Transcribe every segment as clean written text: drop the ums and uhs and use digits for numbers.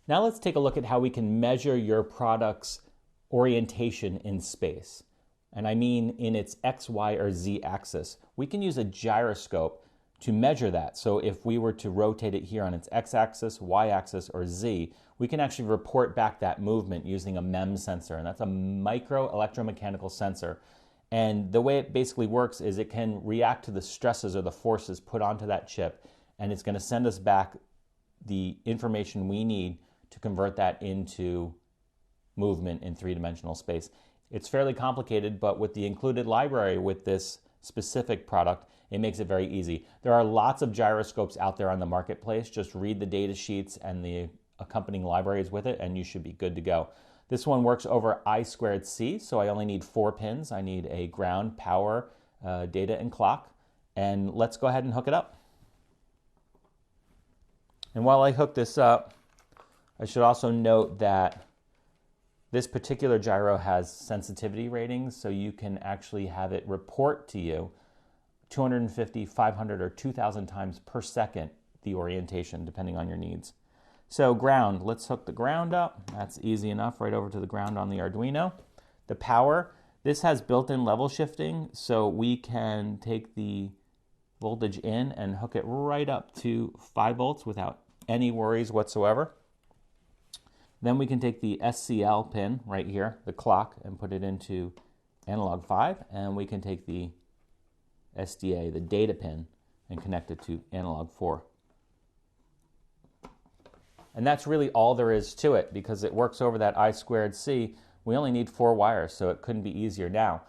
Now let's take a look at how we can measure your product's orientation in space. And I mean in its X, Y, or Z axis. We can use a gyroscope to measure that. So if we were to rotate it here on its X axis, Y axis, or Z, we can actually report back that movement using a MEMS sensor. And that's a micro electromechanical sensor. And the way it basically works is it can react to the stresses or the forces put onto that chip, and it's going to send us back the information we need to convert that into movement in three-dimensional space. It's fairly complicated, but with the included library with this specific product, it makes it very easy. There are lots of gyroscopes out there on the marketplace. Just read the data sheets and the accompanying libraries with it, and you should be good to go. This one works over I²C, so I only need 4 pins. I need a ground, power, data, and clock. And let's go ahead and hook it up. And while I hook this up, I should also note that this particular gyro has sensitivity ratings, so you can actually have it report to you 250, 500, or 2,000 times per second the orientation, depending on your needs. So ground, let's hook the ground up. That's easy enough, right over to the ground on the Arduino. The power, this has built-in level shifting, so we can take the voltage in and hook it right up to 5 volts without any worries whatsoever. Then we can take the SCL pin right here, the clock, and put it into analog 5, and we can take the SDA, the data pin, and connect it to analog 4. And that's really all there is to it, because it works over that I²C. We only need 4 wires, so it couldn't be easier. Now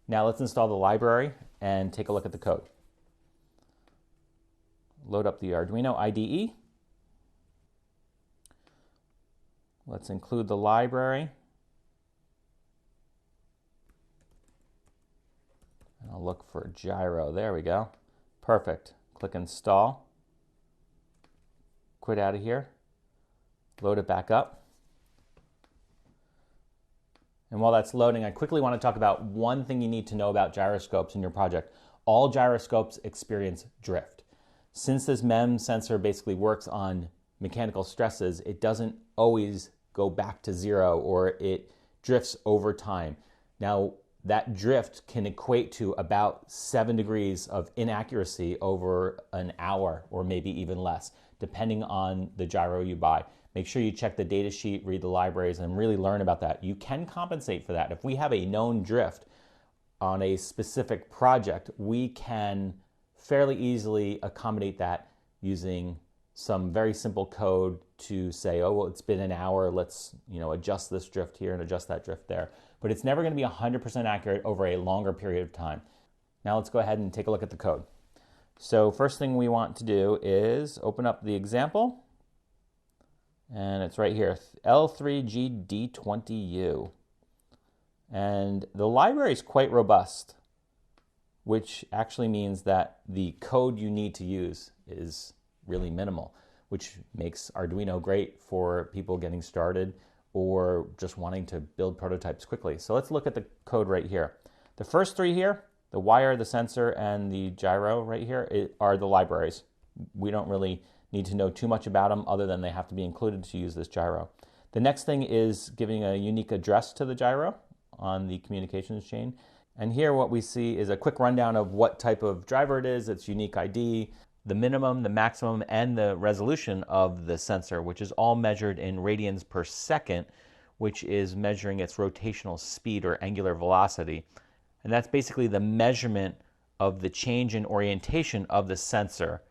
let's install the library and take a look at the code. Load up the Arduino IDE. Let's include the library. And I'll look for gyro. There we go. Perfect. Click install. Quit out of here. Load it back up. And while that's loading, I quickly want to talk about one thing you need to know about gyroscopes in your project. All gyroscopes experience drift. Since this MEMS sensor basically works on mechanical stresses, it doesn't always go back to 0, or it drifts over time. Now, that drift can equate to about 7 degrees of inaccuracy over an hour, or maybe even less, depending on the gyro you buy. Make sure you check the data sheet, read the libraries, and really learn about that. You can compensate for that. If we have a known drift on a specific project, we can fairly easily accommodate that using some very simple code to say, oh, well, it's been an hour, let's adjust this drift here and adjust that drift there. But it's never going to be 100% accurate over a longer period of time. Now let's go ahead and take a look at the code. So first thing we want to do is open up the example, and it's right here, L3GD20 And the library is quite robust, which actually means that the code you need to use is really minimal, which makes Arduino great for people getting started or just wanting to build prototypes quickly. So let's look at the code right here. The first 3 here, the wire, the sensor, and the gyro right here, are the libraries. We don't really need to know too much about them other than they have to be included to use this gyro. The next thing is giving a unique address to the gyro on the communications chain. And here what we see is a quick rundown of what type of driver it is, its unique ID, the minimum, the maximum, and the resolution of the sensor, which is all measured in radians per second, which is measuring its rotational speed or angular velocity. And that's basically the measurement of the change in orientation of the sensor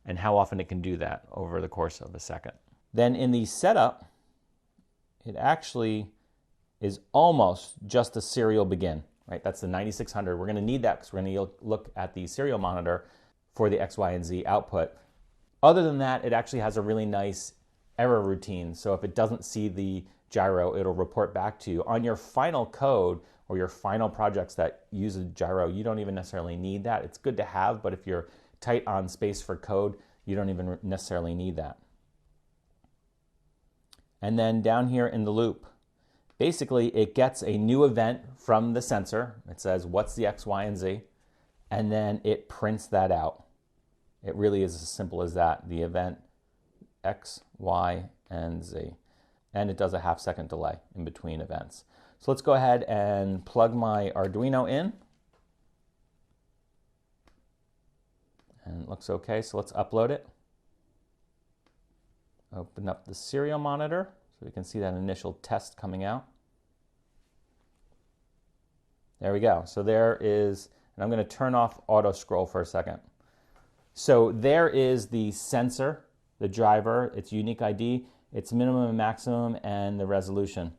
and how often it can do that over the course of a second. Then in the setup, it actually is almost just a serial begin, right? That's the 9600. We're going to need that because we're going to look at the serial monitor for the X, Y, and Z output. Other than that, it actually has a really nice error routine. So if it doesn't see the gyro, it'll report back to you. On your final code or your final projects that use a gyro, you don't even necessarily need that. It's good to have, but if you're tight on space for code, you don't even necessarily need that. And then down here in the loop, basically it gets a new event from the sensor. It says, what's the X, Y, and Z? And then it prints that out. It really is as simple as that, the event X, Y, and Z. and it does a half-second delay in between events. So let's go ahead and plug my Arduino in. And it looks okay, so let's upload it. Open up the serial monitor so we can see that initial test coming out. There we go. So there is, and I'm going to turn off auto scroll for a second. So there is the sensor, the driver, its unique ID, its minimum and maximum, and the resolution.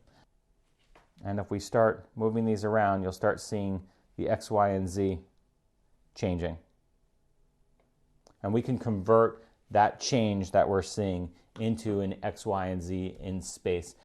And if we start moving these around, you'll start seeing the X, Y, and Z changing. And we can convert that change that we're seeing into an X, Y, and Z in space.